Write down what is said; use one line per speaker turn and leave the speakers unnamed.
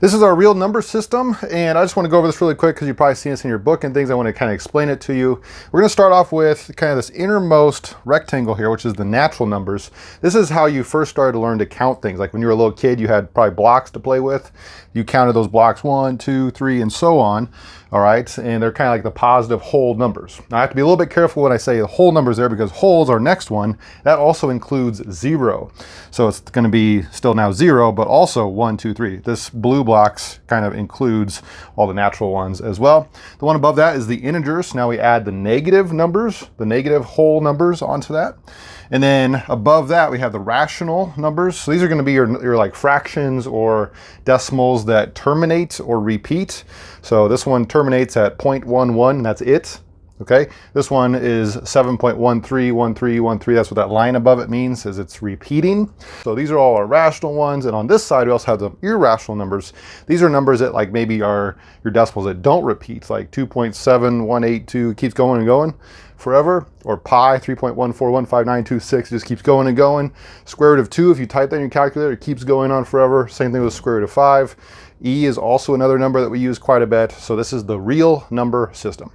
This is our real number system, and I just want to go over this really quick because you've probably seen this in your book and things. I want to kind of explain it to you. We're going to start off with kind of this innermost rectangle here, which is the natural numbers. This is how you first started to learn to count things. Like when you were a little kid, you had probably blocks to play with. You counted those blocks 1, 2, 3, and so on. All right, and they're kind of like the positive whole numbers. Now I have to be a little bit careful when I say the whole numbers there, because whole's our next one. That also includes 0. So it's going to be still now 0, but also 1, 2, 3. This blue blocks kind of includes all the natural ones as well. The one above that is the integers. Now we add the negative numbers, the negative whole numbers onto that. And then above that, we have the rational numbers. So these are going to be your like fractions or decimals that terminate or repeat. So this one terminates at 0.11, and that's it. Okay, this one is 7.131313. That's what that line above it means, is it's repeating. So these are all our rational ones. And on this side, we also have the irrational numbers. These are numbers that like maybe are your decimals that don't repeat, like 2.7182 keeps going and going forever, or pi 3.141592 just keeps going and going. Square root of 2, if you type that in your calculator, it keeps going on forever. Same thing with square root of 5. E is also another number that we use quite a bit. So this is the real number system.